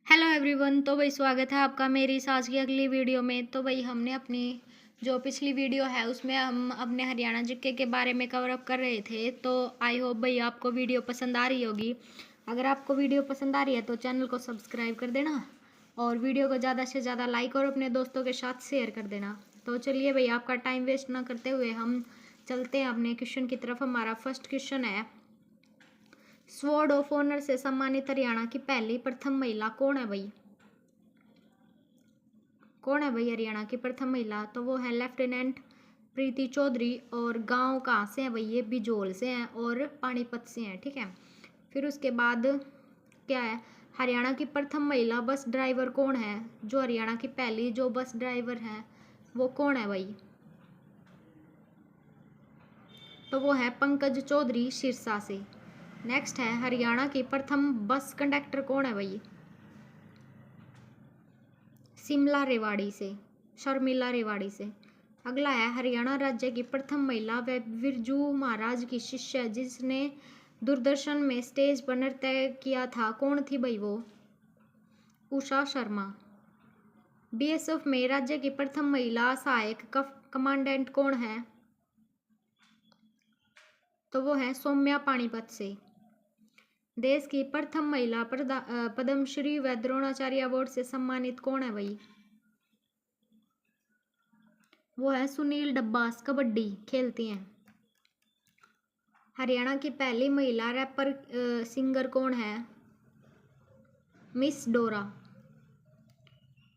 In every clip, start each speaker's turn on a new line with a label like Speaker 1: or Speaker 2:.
Speaker 1: Hello everyone. तो भाई स्वागत है आपका मेरी इस आज की अगली वीडियो में। तो भाई हमने अपनी जो पिछली वीडियो है उसमें हम अपने हरियाणा जीके के बारे में कवर अप कर रहे थे। तो आई होप भाई आपको वीडियो पसंद आ रही होगी। अगर आपको वीडियो पसंद आ रही है तो चैनल को सब्सक्राइब कर देना और वीडियो को ज़्यादा से ज़्यादा लाइक और अपने दोस्तों के साथ शेयर कर देना। तो चलिए भाई आपका टाइम वेस्ट ना करते हुए हम चलते हैं अपने क्वेश्चन की तरफ। हमारा फर्स्ट क्वेश्चन है, स्वॉर्ड ऑफ ऑनर से सम्मानित हरियाणा की पहली प्रथम महिला कौन है भाई? कौन है भाई हरियाणा की प्रथम महिला? तो वो है लेफ्टिनेंट प्रीति चौधरी। और गांव कहाँ से है भाई? ये बिजोल से हैं और पानीपत से हैं, ठीक है। फिर उसके बाद क्या है, हरियाणा की प्रथम महिला बस ड्राइवर कौन है? जो हरियाणा की पहली जो बस ड्राइवर है वो कौन है भाई? तो वो है पंकज चौधरी सिरसा से। नेक्स्ट है, हरियाणा की प्रथम बस कंडक्टर कौन है भाई? शिमला रेवाड़ी से, शर्मिला रेवाड़ी से। अगला है, हरियाणा राज्य की प्रथम महिला व बिरजू महाराज की शिष्य जिसने दूरदर्शन में स्टेज पर नृत्य किया था, कौन थी भाई वो? उषा शर्मा। बीएसएफ में राज्य की प्रथम महिला सहायक कमांडेंट कौन है? तो वो है सौम्या पानीपत से। देश की प्रथम महिला पद्मश्री व द्रोणाचार्य अवार्ड से सम्मानित कौन है भाई? वो है सुनील डब्बास, कबड्डी खेलती हैं। हरियाणा की पहली महिला रैपर सिंगर कौन है? मिस डोरा।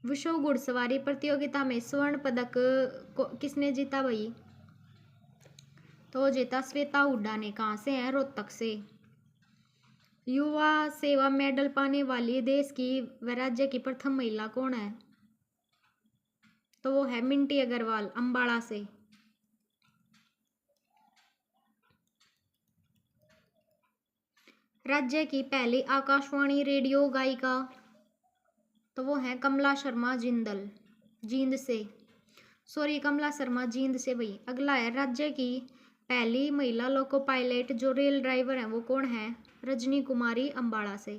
Speaker 1: विश्व घुड़सवारी प्रतियोगिता में स्वर्ण पदक किसने जीता भाई? तो जीता श्वेता हुड्डा ने। कहाँ से है? रोहतक से। युवा सेवा मेडल पाने वाली देश की व राज्य की प्रथम महिला कौन है? तो वो है मिंटी अग्रवाल, अंबाला से। राज्य की पहली आकाशवाणी रेडियो गायिका? तो वो है कमला शर्मा जिंदल, जींद से। सॉरी, कमला शर्मा जींद से भाई। अगला है, राज्य की पहली महिला लोको पायलट जो रेल ड्राइवर है वो कौन है? रजनी कुमारी, अंबाला से।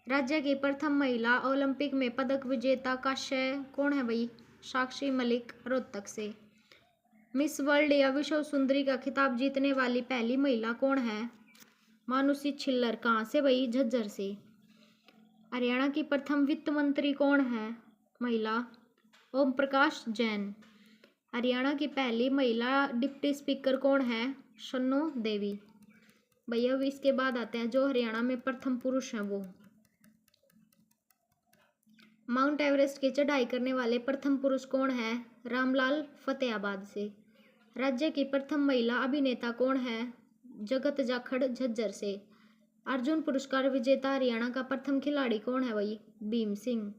Speaker 1: राज्य की प्रथम महिला ओलंपिक में पदक विजेता कांस्य कौन है भाई? साक्षी मलिक, रोहतक से। मिस वर्ल्ड या विश्व सुंदरी का खिताब जीतने वाली पहली महिला कौन है? मानुषी छिल्लर। कहाँ से भाई? झज्जर से। हरियाणा की प्रथम वित्त मंत्री कौन है महिला? ओम प्रकाश जैन। हरियाणा की पहली महिला डिप्टी स्पीकर कौन है? शन्नु देवी। भैया अब इसके बाद आते हैं जो हरियाणा में प्रथम पुरुष हैं वो। माउंट एवरेस्ट की चढ़ाई करने वाले प्रथम पुरुष कौन है? रामलाल, फतेहाबाद से। राज्य की प्रथम महिला अभिनेता कौन है? जगत जाखड़, झज्जर से। अर्जुन पुरस्कार विजेता हरियाणा का प्रथम खिलाड़ी कौन है भाई? भीम सिंह।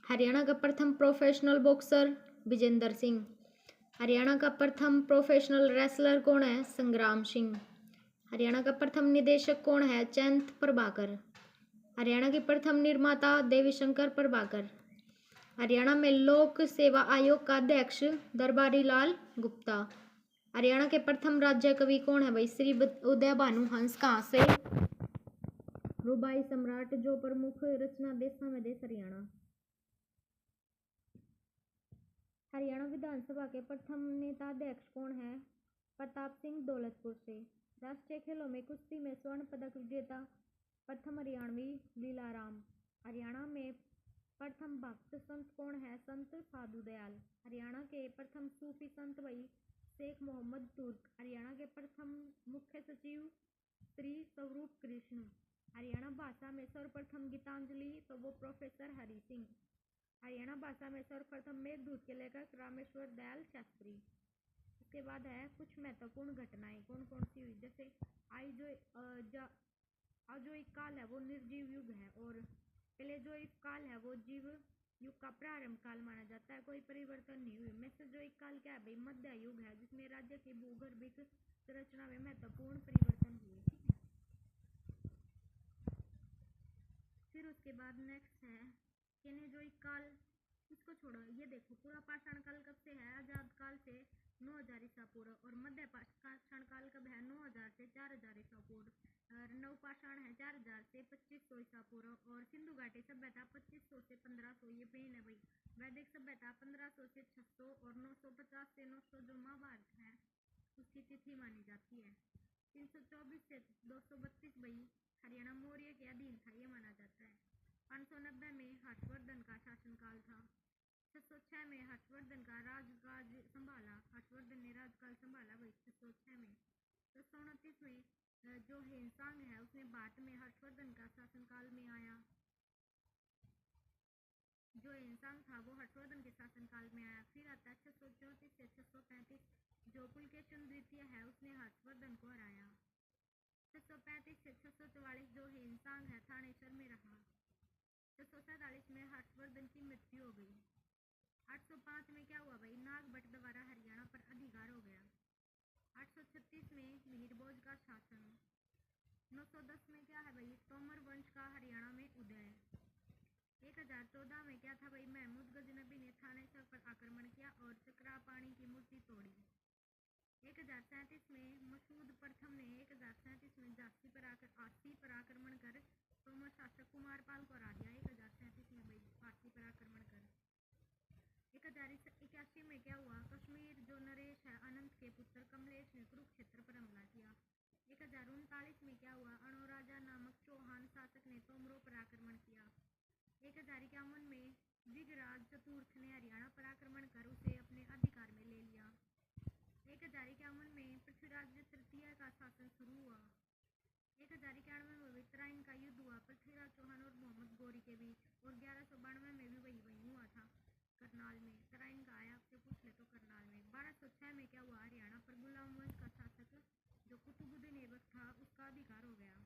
Speaker 1: हरियाणा का प्रथम प्रोफेशनल बॉक्सर विजेंद्र सिंह। हरियाणा का प्रथम प्रोफेशनल रेसलर कौन है? संग्राम सिंह। हरियाणा का प्रथम निदेशक कौन है? चैंत प्रभाकर। हरियाणा के प्रथम निर्माता देवीशंकर प्रभाकर। हरियाणा में लोक सेवा आयोग का अध्यक्ष दरबारी लाल गुप्ता। हरियाणा के प्रथम राज्य कवि कौन है भाई? श्री उदय भानु हंस। कहाँ से? रुबाई सम्राट जो प्रमुख रचना देशा में देश हरियाणा। हरियाणा विधानसभा के प्रथम नेता अध्यक्ष कौन है? प्रताप सिंह, दौलतपुर से। राष्ट्रीय खेलों में कुश्ती में स्वर्ण पदक विजेता प्रथम हरियाणवी लीलाराम। हरियाणा में प्रथम भक्त संत कौन है? संत साधु दयाल। हरियाणा के प्रथम सूफी संत भाई शेख मोहम्मद तुर्क। हरियाणा के प्रथम मुख्य सचिव श्री स्वरूप कृष्ण। हरियाणा भाषा में सर्वप्रथम गीतांजलि तो वो प्रोफेसर हरि सिंह। हरियाणा भाषा में सर्वप्रथम मेघदूत के लेखक रामेश्वर दयाल शास्त्री। इसके बाद है कुछ महत्वपूर्ण घटनाएं कौन कौन सी हुई। जैसे आई जो एक काल है वो निर्जीव युग है और पहले जो एक काल है वो जीव युग का प्रारंभ काल माना जाता है, कोई परिवर्तन नहीं हुई। में से जो एक काल क्या है भाई? मध्य युग है जिसमें राज्य की भूगर्भिक संरचना में महत्वपूर्ण परिवर्तन हुए, ठीक है। फिर उसके बाद नेक्स्ट है केनेजोइक काल। इसको छोड़ो, ये देखो पूरा पाषाण काल कब से है? आजाद काल से 9000 ईसा पूर्व। और मध्य पाषाण काल कब है? 9000 से 4000 ईसा पूर्व। और नव पाषाण है 4000 से 2500 ईसा पूर्व। और सिंधु घाटी सभ्यता 2500 से 1500, ये मेन है भाई। वैदिक सभ्यता 1500 से 600। और 950 से 900 जो महाभारत है उसकी तिथि मानी जाती है। 324 से 232 भाई हरियाणा मौर्य के अधीन था, ये माना जाता है। 590 में हर्षवर्धन का शासनकाल था। 606 में हर्षवर्धन का राजकाज संभाला। हर्षवर्धन ने राजकाल संभाला भाई 606 में। 629 में जो हेनसांग है उसने भारत में हर्षवर्धन का शासनकाल में आया। जो हेनसांग था वो हर्षवर्धन के शासनकाल में आया। फिर आता है 634 से 635, जो पुलकेशिन द्वितीय है उसने हर्षवर्धन को हराया। 635 से 644 जो हेनसांग है थानेश्वर में रहा। 647 में हर्षवर्धन की मृत्यु हो गई। 805 में क्या हुआ भाई? नागभट्ट द्वारा हरियाणा पर अधिकार हो गया। 836 में मिहिरभोज का शासन। 910 में क्या है भाई? तोमर वंश का हरियाणा में उदय। 1014 में क्या था भाई? महमूद गजनबी ने थानेश्वर पर आक्रमण किया और चक्रापाणी की मूर्ति तोड़ी। 1037 में मसूद प्रथम ने 1037 में झांसी पर आक्रमण कर तोमर शासक कुमारपाल को हरा दिया। 1037 में भाई झांसी पर आक्रमण कर। 1081 में क्या हुआ? कश्मीर जो नरेश है अनंत के पुत्र कमलेश ने कुरुक्षेत्र पर हमला किया। 1039 में क्या हुआ? अणोराजा नामक चौहान शासक ने तोमरों पर आक्रमण किया। 1051 में दिगराज चतुर्थ ने हरियाणा पर आक्रमण कर उसे अपने अधिकार में ले लिया। 1051 में पृथ्वीराज तृतीय का शासन शुरू हुआ। 1091 में वितराइन का युद्ध हुआ पृथ्वीराज चौहान और मोहम्मद गौरी के बीच। और 1192 में भी वही हुआ था करनाल में। तराइन का आया, आपसे पूछ ले तो करनाल में। 1206 में क्या हुआ? हरियाणा पर गुलाम वंश का शासक जो कुतुबुद्दीन ऐबक था उसका अधिकार हो गया।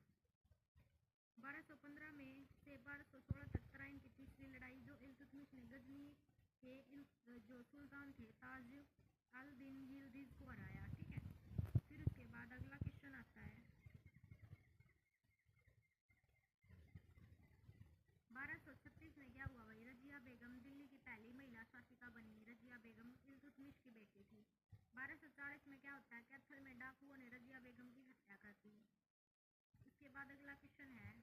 Speaker 1: 1215 में से 1216 तक तराइन की तीसरी लड़ाई जो इल्तुतमिश ने गजनी के जो सुल्तान थे ताज अल दिन यिल्दिज को हराया। ठीक है, फिर उसके बाद अगला क्वेश्चन आता है 1236 में क्या हुआ भाई? रजिया बेगम दिल्ली की पहली महिला शासिका बनी। रजिया बेगम इल्तुतमिश की बेटी थी। 1240 में क्या होता है? कैथल में डाकुओं ने रजिया बेगम की हत्या कर दी। उसके बाद अगला क्वेश्चन है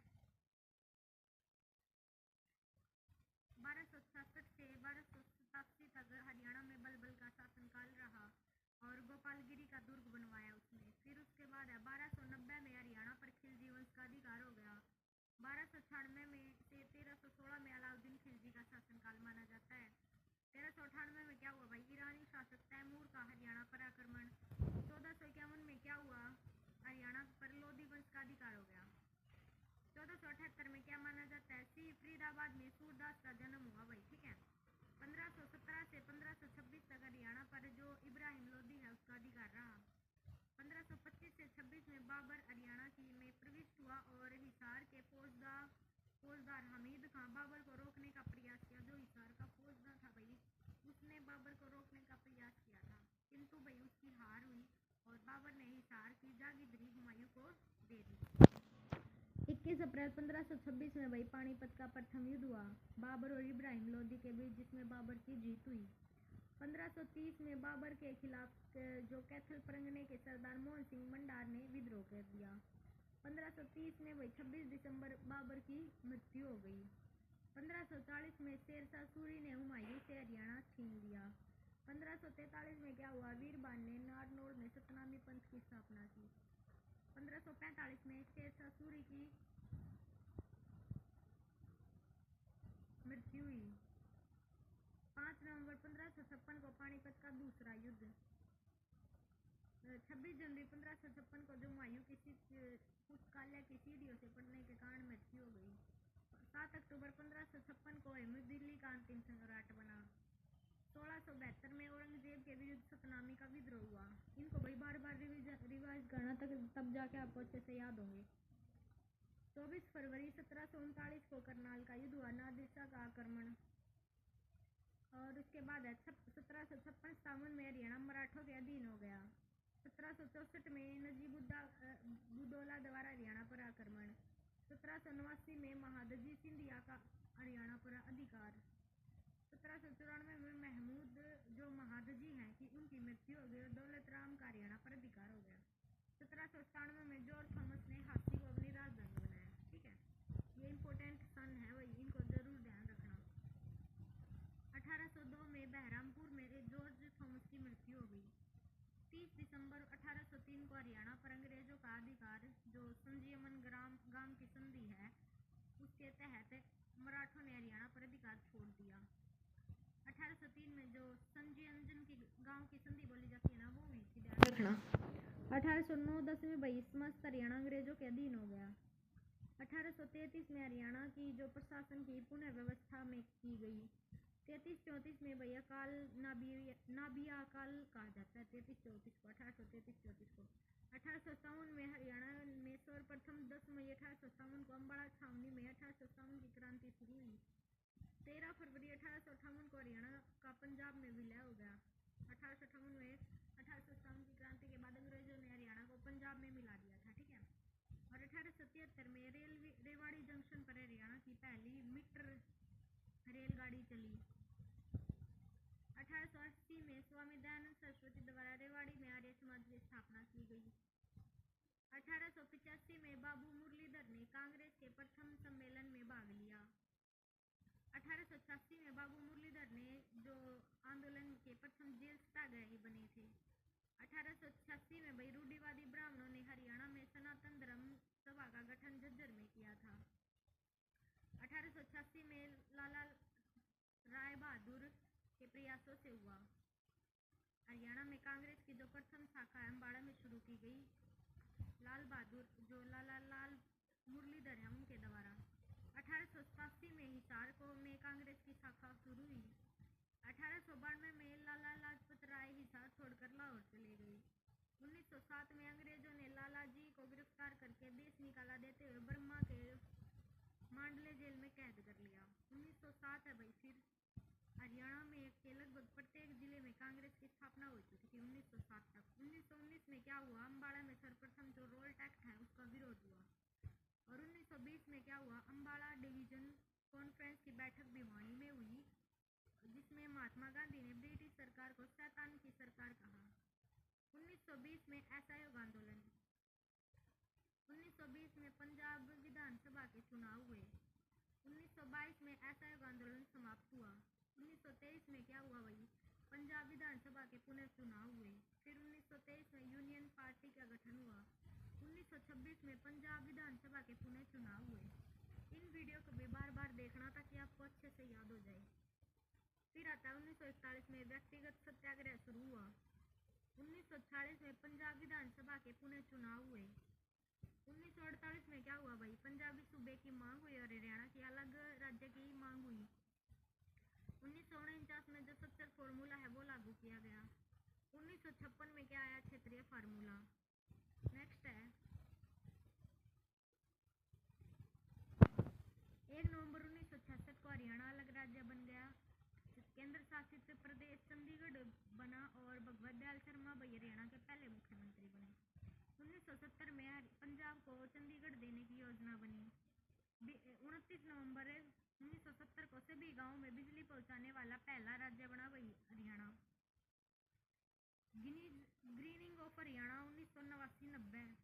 Speaker 1: 1266 से 1287 तक हरियाणा में बलबल का शासनकाल रहा और गोपालगिरी का दुर्ग बनवाया उसने। फिर उसके बाद है 1290 में हरियाणा पर खिलजी वंश का अधिकार हो गया। 1296 में से 1316 में अलाउद्दीन खिलजी का शासनकाल माना जाता है। 1398 में क्या हुआ भाई? ईरानी शासक तैमूर का हरियाणा पर आक्रमण। 1451 में क्या हुआ? हरियाणा पर लोधी वंश का अधिकार हो गया। 1478 में क्या माना जाता है? सी फरीदाबाद में सूरदास का जन्म हुआ भाई। ठीक है, 1517 से 1526 तक हरियाणा पर जो इब्राहिम लोधी है उसका अधिकार रहा। 1525 से 26 में बाबर हरियाणा में प्रविष्ट हुआ और हिसार के फौजदार हमीद खां बाबर को रोकने का प्रयास किया। जो हिसार का फौजदार था भाई उसने बाबर को रोकने का प्रयास किया था, किंतु भाई उसकी हार हुई और बाबर ने हिसार की जागीरदारी हुमायूं को दे दी। 21 अप्रैल 1526 में भाई पानीपत का प्रथम युद्ध हुआ बाबर और इब्राहिम लोधी के बीच, जिसमें बाबर की जीत हुई। 1530 में बाबर के खिलाफ जो कैथल परगने के सरदार मोहन सिंह मंडार ने विद्रोह कर दिया। 1530 में भाई 26 दिसंबर बाबर की मृत्यु हो गई। 1540 में शेरशाह सूरी ने हुमायूं से हरियाणा छीन लिया। 1543 में क्या हुआ? वीरबान ने नारनौल में सतनामी पंथ की स्थापना की। 1545 में शेरशाह सूरी की मृत्यु हुई। 5 नवंबर 1556 को पानीपत का दूसरा युद्ध। 26 जनवरी 1556 को जो हुमायूं की पुस्तकालय की सीढ़ियों से पड़ने के कारण मृत्यु हो गई। 7 अक्टूबर 1556 को दिल्ली का अंतिम सम्राट बना। 1672 में औरंगजेब के विरुद्ध सतनामी का विद्रोह हुआ। इनको भाई बार बार रिवाइज करना तब जाके आपको अच्छे से याद होंगे। 24 फरवरी 1739 को करनाल का युद्ध हुआ, नादिर शाह का आक्रमण। और उसके बाद है 1756 में हरियाणा मराठों के अधीन हो गया। 1764 में नजीबुद्दौला द्वारा हरियाणा पर आक्रमण। 1789 में महादजी सिंधिया का हरियाणा पर अधिकार। 1794 में महमूद जो महादजी हैं कि उनकी मृत्यु हो गई और दौलत राम का हरियाणा पर अधिकार हो गया। 1797 में जॉर्ज थॉमस ने हाथी को अपनी राजधानी बनाया। ठीक है, ये इम्पोर्टेंट सन है वही, इनको जरूर ध्यान रखना। 1802 में बहरामपुर में जॉर्ज थॉमस की मृत्यु हो गई। 30 दिसंबर 1803 को हरियाणा पर अंग्रेजों का अधिकार जो संजीवन गांव की संधि है उसके तहत मराठों ने हरियाणा पर अधिकार छोड़ दिया। 1803 में जो संजीवन की गांव की संधि बोली जाती है ना वो हुई थी, ध्यान रखना। 1809-10 में भाई समस्त हरियाणा अंग्रेजों के अधीन हो गया। 1833 में हरियाणा की जो प्रशासन की पुनर्व्यवस्था में की गई। 33-34 में भैया काल नाबिया काल कहा जाता है 33-34 को, 1833-34 को। 1857 में हरियाणा में सर्वप्रथम 10 मई 1857 को अम्बाड़ा छावनी में 1857 की क्रांति शुरू हुई। 13 फरवरी 1858 को हरियाणा का पंजाब में विलय हो गया। 1858 में 1857 की क्रांति के बाद अंग्रेजों ने हरियाणा को पंजाब में मिला दिया था। ठीक है, और 1877 में रेवाड़ी जंक्शन पर हरियाणा की पहली मीटर रेलगाड़ी चली। 1880 में स्वामी दयानंद सरस्वती द्वारा रेवाड़ी में आर्य समाज की स्थापना की गई। 1885 में बाबू मुरलीधर ने कांग्रेस के प्रथम सम्मेलन में भाग लिया। 1886 में बाबू मुरलीधर ने जो आंदोलन के प्रथम जेल सत्याग्रही बने थे। 1886 में भाई रूढ़िवादी ब्राह्मणों ने हरियाणा में सनातन धर्म सभा का गठन झज्जर में किया था। 1886 में लाला राय बहादुर के प्रयासों से हुआ। हरियाणा में कांग्रेस की जो प्रथम शाखा अम्बाड़ा में शुरू की गई लाल मुरलीधर है उनके द्वारा। 1887 में हिसार में कांग्रेस की शाखा शुरू हुई। 1892 में लाला लाजपत राय हिसार छोड़कर लाहौर चले गए। 1907 में अंग्रेजों ने लाला जी को गिरफ्तार करके देश निकाला देते हुए बर्मा के मांडले जेल में कैद कर लिया। 1907 है भाई। फिर हरियाणा में के लगभग प्रत्येक जिले में कांग्रेस की स्थापना हो चुकी थी 1907 तक। 1919 में क्या हुआ, अम्बाड़ा में सर्वप्रथम जो रोल्ट एक्ट है उसका विरोध हुआ। और 1920 में क्या हुआ, अम्बाड़ा डिवीजन कॉन्फ्रेंस की बैठक भिवानी में हुई जिसमें महात्मा गांधी ने ब्रिटिश सरकार को शैतान की सरकार कहा। 1920 में असहयोग आंदोलन। 1920 में पंजाब विधानसभा के चुनाव हुए। 1922 में असहयोग आंदोलन समाप्त हुआ। 1923 में क्या हुआ भाई, पंजाब विधानसभा के पुनर्चुनाव हुए। फिर 1923 में यूनियन पार्टी का गठन हुआ। 1926 में पंजाब विधानसभा के पुनर्चुनाव हुए। इन वीडियो को भी बार बार देखना ताकि आपको अच्छे से याद हो जाए। फिर आता है 1941 में व्यक्तिगत सत्याग्रह शुरू हुआ। 1946 में पंजाब विधानसभा के पुनर्चुनाव हुए। 1948 में क्या हुआ भाई, पंजाबी सूबे की मांग हुई और हरियाणा की अलग राज्य की मांग हुई। 1949 में जो 70 फॉर्मूला है वो लागू किया गया। 1956 में क्या आया, क्षेत्रीय फार्मूला। नेक्स्ट है 1 नवंबर 1966 को हरियाणा अलग राज्य बन गया। केंद्र शासित प्रदेश चंडीगढ़ बना और भगवत दयाल शर्मा भाई हरियाणा के पहले मुख्यमंत्री बने। 1970 में पंजाब को चंडीगढ़ देने की योजना बनी। 29 नवंबर 1970 को सभी गांवों में बिजली पहुंचाने वाला पहला राज्य बना वही हरियाणा। Grinning of Haryana 1989-90।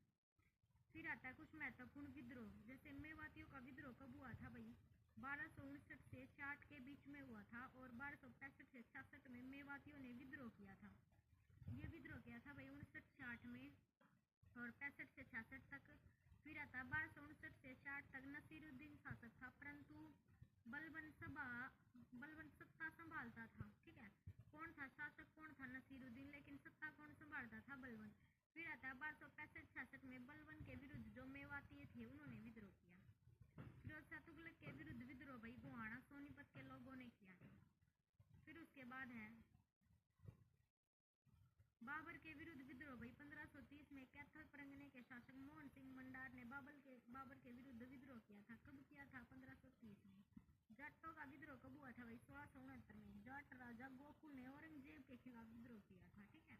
Speaker 1: फिर आता है कुछ महत्वपूर्ण विद्रोह, जैसे मेवातियों का विद्रोह कब हुआ था भाई, 1259 से 60 के बीच में हुआ था और 1265 से 66 में मेवातियों ने विद्रोह किया था। ये विद्रोह किया था भाई 59-60 में और 65 से 66 तक। फिर आता 1259 से 60 तक नसीरुद्दीन शासक था, परंतु बलबन सत्ता संभालता था। ठीक है, कौन था शासक, कौन था नसीरुद्दीन, लेकिन सत्ता कौन संभालता था, बलबन। फिर आता है 1265-66 में बलबन के विरुद्ध जो मेवाती थे उन्होंने विद्रोह किया। फिरोज शाह तुगलक के विरुद्ध विद्रोह भाई गोहाना सोनीपत के लोगों ने किया है। फिर उसके बाद है बाबर के विरुद्ध विद्रोह भाई 1530 में कैथल परगने के शासक मोहन सिंह मंडार ने बाबर के विरुद्ध विद्रोह किया था। कब किया था, 1530 में। जाटों का विद्रोह कब हुआ था भाई, 1669 में। जाट राजा गोकुल ने औरंगजेब के खिलाफ विद्रोह किया था। ठीक है,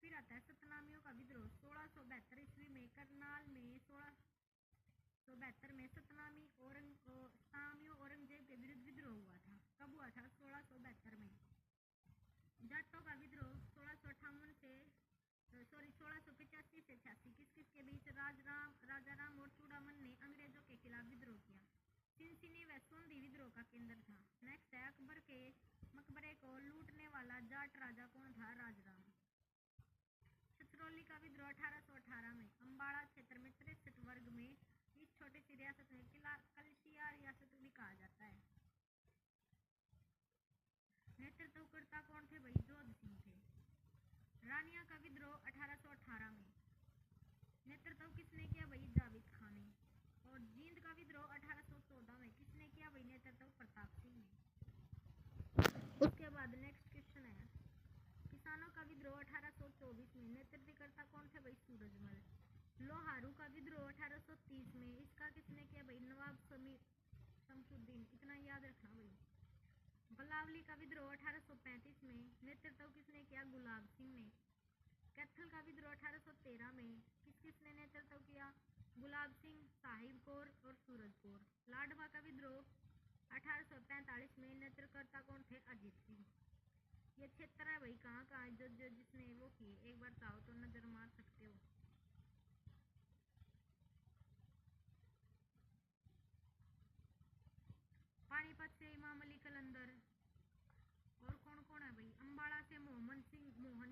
Speaker 1: फिर आता है सतनामियों का विद्रोह 1672 ईस्वी में करनाल में। 1672 में सतनामियों औरंगजेब के विरुद्ध विद्रोह हुआ था। कब हुआ था, 1672 जाटों का विद्रोह 1685 से 1685 से 86 किस के बीच राजा राम और चूड़ामन ने अंग्रेजों के खिलाफ विद्रोह किया। सिंसिनी व सोंधी विद्रोह का केंद्र था। नेक्स्ट है अकबर के मकबरे को लूटने वाला जाट राजा कौन था? राजाराम। छछरौली का विद्रोह 1818 में अम्बाड़ा क्षेत्र में 63 वर्ग में इस छोटी सी रियासत में कलशिया रियासत भी कहा जाता है। नेतृत्वकर्ता कौन थे भाई? जोध सिंह थे। रानिया का विद्रोह 1818 में नेतृत्व किसने किया भाई? जावेद खान ने। और जींद का विद्रोह 1814 में किसने किया भाई? नेतृत्व प्रताप सिंह ने। उसके बाद नेक्स्ट क्वेश्चन है किसानों का विद्रोह 1824 में नेतृत्वकर्ता कौन थे भाई? सूरजमल। लोहारू का विद्रोह 1830 में इसका किसने किया भाई? नवाब शमसुद्दीन। इतना याद रखना भाई। बलावली का विद्रोह 1835 में नेतृत्व किसने किया? गुलाब सिंह ने। कैथल का विद्रोह 1813 में किसने नेतृत्व किया? गुलाब सिंह, साहिब कौर और सूरज कौर। लाडवा का विद्रोह 1845 में नेतृत्वकर्ता कौन थे? अजीत सिंह। ये क्षेत्र है भाई कहाँ जो जिसने वो किए, एक बार चाहो तो नजर मार सकते हो। पानीपत से इमाम अली कलंदर। और कौन कौन है भाई? अम्बाड़ा से मोहन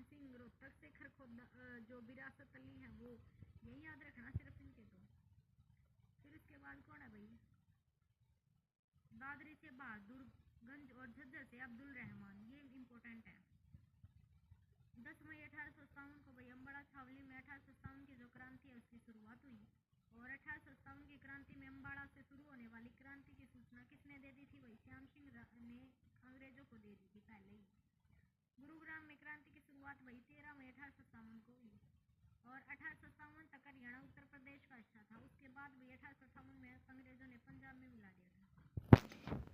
Speaker 1: सिंह, रोहतक से खरखोदा जो विरासत अली है वो, यही याद रखना सिर्फ इनके तो। फिर उसके बाद कौन है भाई? दादरी से बहादुरगंज और झज्जर से अब्दुल रहमान, ये इम्पोर्टेंट है। 10 मई 1857 को भाई अम्बाड़ा छावनी में 1857 की जो क्रांति है उसकी शुरुआत हुई। और 1857 की क्रांति में अम्बाड़ा से शुरू होने वाली क्रांति की सूचना किसने दे दी थी भाई? श्याम सिंह ने अंग्रेजों को दे दी थी पहले ही। गुरुग्राम में क्रांति की शुरुआत भाई 13 मई 1857 को हुई। और 1857 तक हरियाणा उत्तर प्रदेश का हिस्सा था। उसके बाद भी 1858 में अंग्रेजों ने पंजाब में मिला दिया था।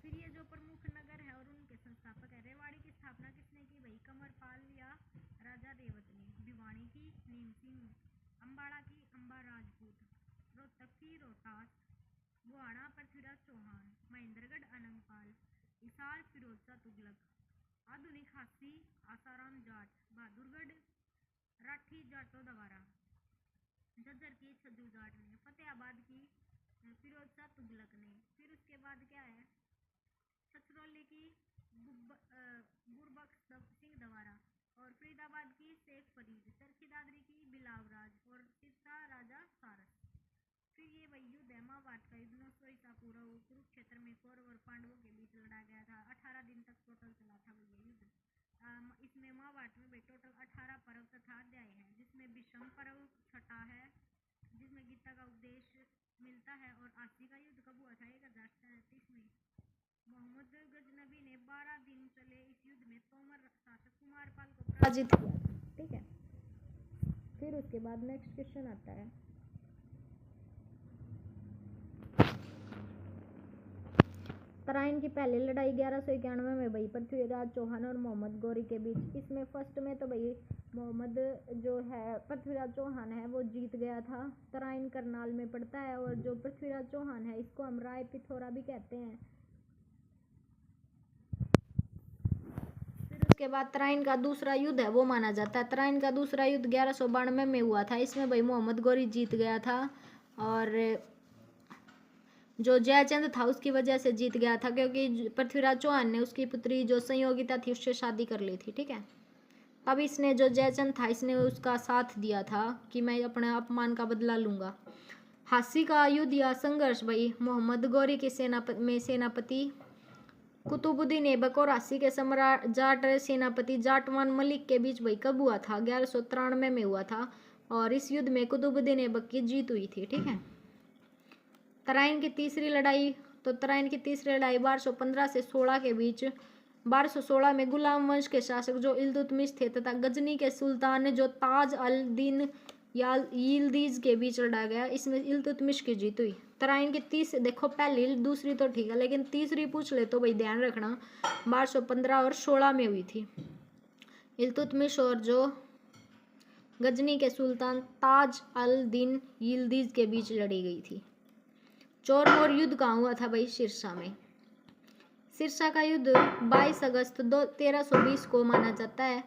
Speaker 1: फिर ये जो प्रमुख नगर है और उनके संस्थापक है। रेवाड़ी की स्थापना किसने की भाई? कमरपाल या राजा रेवत ने। भिवानी की नीम सिंह, अम्बाड़ा की अंबा राजपूत, रोहतक की रोहतास, गुहाना पृथ्वीराज चौहान, महेंद्रगढ़ अनंगपाल, हिसार फिरोज शाह तुगलक, आधुनिक हासी आसाराम जाट, बहादुरगढ़ राठी जाटो द्वारा, झज्जर की छज्जू जाट ने, फतेहाबाद की फिरोज शाह तुगलक ने। फिर उसके बाद क्या है? छछरौली की गुरबख्श सिंह द्वारा, और फरीदाबाद की शेख फरीद, चरखी दादरी की बिलावराज और सिरसा राजा सारस। फिर ये वही युद्ध है महाभारत का युद्ध 900 ईसा पूर्व कुरुक्षेत्र में कौरव और पांडवों के बीच लड़ा गया था। 18 दिन तक टोटल चला था वो ये युद्ध। इसमें महाभारत में भाई टोटल 18 पर्व तथा अध्याय है, जिसमें विषम पर्व छठा है, जिसमें गीता का उपदेश मिलता है। और आसी का युद्ध कब हुआ था? 1037 में। मोहम्मद गजनबी ने 12 दिन चले इस युद्ध में तोमर शासक कुमारपाल को पराजित किया था। ठीक है। फिर उसके बाद नेक्स्ट क्वेश्चन आता है तराइन की पहली लड़ाई 1191 में भाई पृथ्वीराज चौहान और मोहम्मद गौरी के बीच। इसमें फर्स्ट में तो भाई मोहम्मद जो है पृथ्वीराज चौहान है वो जीत गया था। तराइन करनाल में पड़ता है। और जो पृथ्वीराज चौहान है इसको हम राय पिथौरा भी कहते हैं। फिर उसके बाद तराइन का दूसरा युद्ध है वो माना जाता है। तराइन का दूसरा युद्ध 1192 में हुआ था। इसमें भाई मोहम्मद गौरी जीत गया था। और जो जयचंद था उसकी वजह से जीत गया था, क्योंकि पृथ्वीराज चौहान ने उसकी पुत्री जो संयोगिता थी उससे शादी कर ली थी। ठीक है। अब इसने जो जयचंद था इसने उसका साथ दिया था कि मैं अपने अपमान का बदला लूंगा। हासी का युद्ध या संघर्ष भाई मोहम्मद गौरी के सेनापति कुतुबुद्दीन ऐबक और हासी के सम्राट जाट सेनापति जाटवान मलिक के बीच भाई कब हुआ था? 1193 में हुआ था। और इस युद्ध में कुतुबुद्दीन ऐबक की जीत हुई थी। ठीक है। तराइन की तीसरी लड़ाई 1215 से 16 के बीच 1216 में गुलाम वंश के शासक जो इल्तुतमिश थे तथा गजनी के सुल्तान जो ताज अल दीन यिल्दीज के बीच लड़ा गया। इसमें इल्तुतमिश की जीत हुई। तराइन की देखो पहली दूसरी तो ठीक है, लेकिन तीसरी पूछ ले तो भाई ध्यान रखना 1215 और 16 में हुई थी। इल्तुतमिश और जो गजनी के सुल्तान ताज अल दीन यिल्दीज के बीच लड़ी गई थी। चोरमोर युद्ध कहाँ हुआ था भाई? सिरसा में। सिरसा का युद्ध 22 अगस्त 1320 को माना जाता है।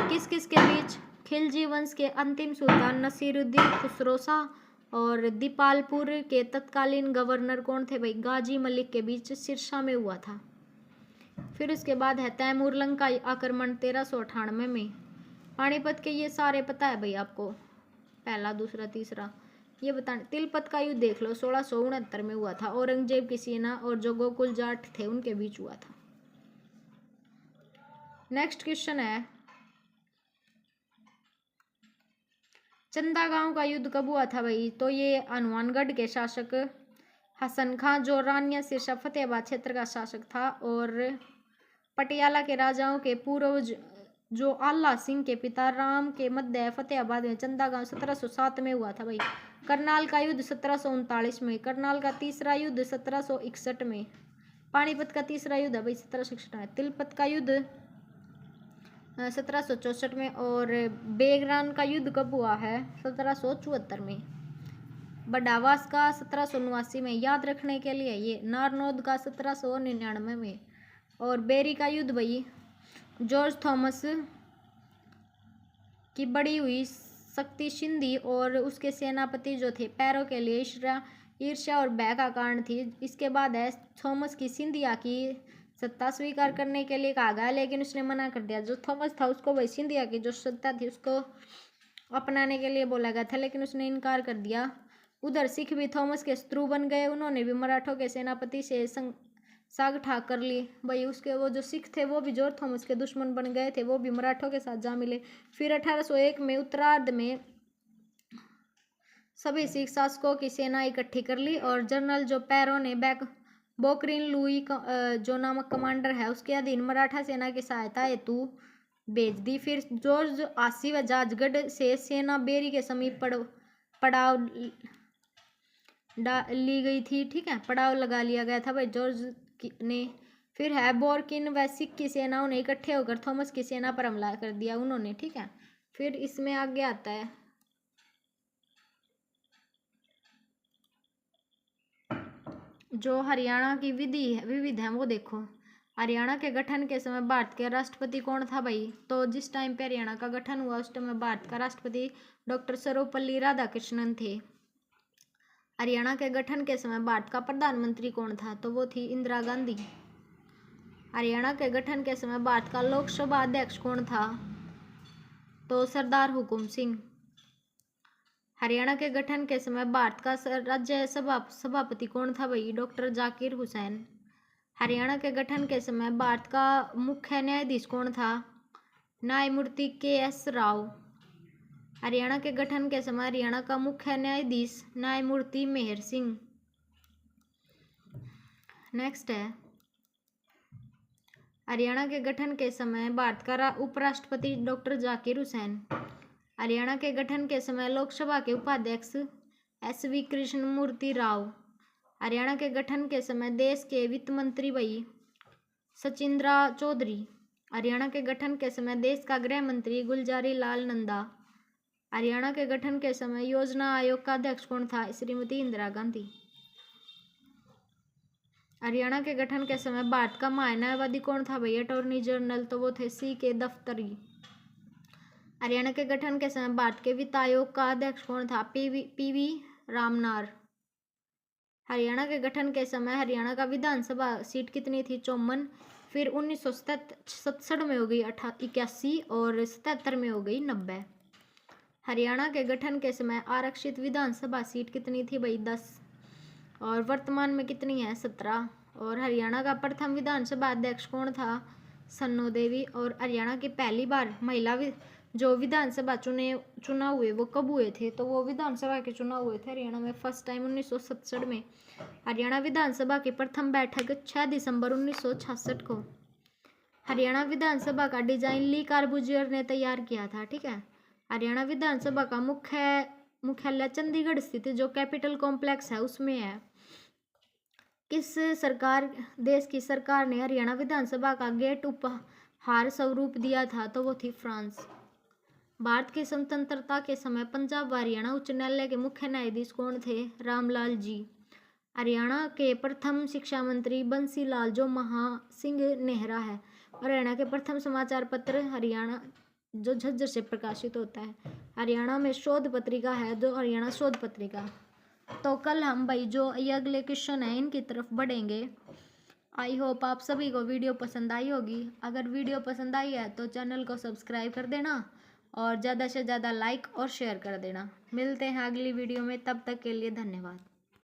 Speaker 1: किस किस के बीच? खिलजी वंश के अंतिम सुल्तान नसीरुद्दीन खुसरो शाह और दीपालपुर के तत्कालीन गवर्नर कौन थे भाई? गाजी मलिक के बीच सिरसा में हुआ था। फिर उसके बाद है तैमूर लंका आक्रमण 1398 में। पानीपत के ये सारे पता है भाई आपको, पहला दूसरा तीसरा ये बताने। तिलपत का युद्ध देख लो, 1669 में हुआ था। औरंगजेब की सेना और जो गोकुल जाट थे उनके बीच हुआ था। नेक्स्ट क्वेश्चन है, चंदा गांव का युद्ध कब हुआ था भाई? तो ये हनुमानगढ़ के शासक हसन खां जो रानिया सिरसा फतेहाबाद क्षेत्र का शासक था, और पटियाला के राजाओं के पूर्वज जो आला सिंह के पिता राम के मध्य फतेहाबाद में चंदा गांव 1707 में हुआ था भाई। करनाल का युद्ध 1739 में। करनाल का तीसरा युद्ध 1761 में। पानीपत का तीसरा युद्ध है भाई 1761 में। तिलपत का युद्ध 1764 में। और बेगरान का युद्ध कब हुआ है? 1774 में। बडावास का 1789 में। याद रखने के लिए ये। नारनौद का 1799 में। और बेरी का युद्ध भाई जॉर्ज थॉमस की बड़ी हुई शक्ति सिंधी और उसके सेनापति जो थे पैरों के लिए ईर्ष्या और भय का कारण थी। इसके बाद है थॉमस की सिंधिया की सत्ता स्वीकार करने के लिए कहा गया, लेकिन उसने मना कर दिया। जो थॉमस था उसको भाई सिंधिया की जो सत्ता थी उसको अपनाने के लिए बोला गया था, लेकिन उसने इनकार कर दिया। उधर सिख भी थॉमस के शत्रु बन गए, उन्होंने भी मराठों के सेनापति से साग ठाक कर ली भाई। उसके वो जो सिख थे वो भी जॉर्ज थॉमस के दुश्मन बन गए थे, वो भी मराठों के साथ जा मिले। फिर 1801 में उत्तरार्ध में सभी सिख शासकों की सेना इकट्ठी कर ली और जनरल जो पैरो ने बोकरिन लुई जो नामक कमांडर है उसके अधीन मराठा सेना की सहायता हेतु भेज दी। फिर जॉर्ज आसी व जाजगढ़ से सेना बेरी के समीप पड़ाव ली गई थी, ठीक है, पड़ाव लगा लिया गया था भाई जॉर्ज ने। फिर है बोरकिन व सिख की सेनाओं ने इकट्ठे होकर थॉमस की सेना पर हमला कर दिया उन्होंने, ठीक है। फिर इसमें आगे आता है जो हरियाणा की विविध है वो देखो। हरियाणा के गठन के समय भारत के राष्ट्रपति कौन था भाई? तो जिस टाइम पे हरियाणा का गठन हुआ उस टाइम भारत का राष्ट्रपति डॉक्टर सर्वपल्ली राधाकृष्णन थे। हरियाणा के गठन के समय भारत का प्रधानमंत्री कौन था? तो वो थी इंदिरा गांधी। हरियाणा के गठन के समय भारत का लोकसभा अध्यक्ष कौन था? तो सरदार हुकुम सिंह। हरियाणा के गठन के समय भारत का राज्यसभा सभापति कौन था भाई? डॉक्टर जाकिर हुसैन। हरियाणा के गठन के समय भारत का मुख्य न्यायाधीश कौन था? न्यायमूर्ति KS राव। हरियाणा के गठन के समय हरियाणा का मुख्य न्यायाधीश न्यायमूर्ति मेहर सिंह। नेक्स्ट है हरियाणा के गठन के समय भारत का उपराष्ट्रपति डॉक्टर जाकिर हुसैन। हरियाणा के गठन के समय लोकसभा के उपाध्यक्ष SV कृष्णमूर्ति राव। हरियाणा के गठन के समय देश के वित्त मंत्री भाई सचिंद्रा चौधरी। हरियाणा के गठन के समय देश का गृह मंत्री गुलजारी लाल नंदा। हरियाणा के गठन के समय योजना आयोग का अध्यक्ष कौन था? श्रीमती इंदिरा गांधी। हरियाणा के गठन के समय भारत का महान्यायवादी कौन था भाई? अटॉर्नी जनरल, तो वो थे CK दफ्तरी। हरियाणा के गठन के समय भारत के वित्त आयोग का अध्यक्ष कौन था? PV रामनार। हरियाणा के गठन के समय हरियाणा का विधानसभा सीट कितनी थी? 54। फिर 1967 में हो गई 81 और 77 में हो गई 90। हरियाणा के गठन के समय आरक्षित विधानसभा सीट कितनी थी भाई? 10 और वर्तमान में कितनी है? 17। और हरियाणा का प्रथम विधानसभा अध्यक्ष कौन था? सन्नो देवी। और हरियाणा की पहली बार महिला जो विधानसभा चुनाव हुए वो कब हुए थे? तो वो विधानसभा के चुनाव हुए थे हरियाणा में फर्स्ट टाइम 1967 में। हरियाणा विधानसभा की प्रथम बैठक 6 दिसंबर 1966 को। हरियाणा विधानसभा का डिजाइन ली कार्बूजियर ने तैयार किया था, ठीक है। हरियाणा विधानसभा का मुख्यालय चंडीगढ़ स्थित जो कैपिटल कॉम्प्लेक्स है उसमें है। किस देश की सरकार ने हरियाणा विधानसभा का गेट उपहार स्वरूप दिया था? तो वो थी फ्रांस। भारत की स्वतंत्रता के समय पंजाब व हरियाणा उच्च न्यायालय के मुख्य न्यायाधीश कौन थे? रामलाल जी। हरियाणा के प्रथम शिक्षा मंत्री बंसी लाल जो महासिंह नेहरा है। हरियाणा के प्रथम समाचार पत्र हरियाणा जो झज्जर से प्रकाशित होता है। हरियाणा में शोध पत्रिका है जो हरियाणा शोध पत्रिका। तो कल हम भाई जो ये अगले क्वेश्चन है इनकी तरफ बढ़ेंगे। आई होप आप सभी को वीडियो पसंद आई होगी। अगर वीडियो पसंद आई है तो चैनल को सब्सक्राइब कर देना और ज़्यादा से ज़्यादा लाइक और शेयर कर देना। मिलते हैं अगली वीडियो में, तब तक के लिए धन्यवाद।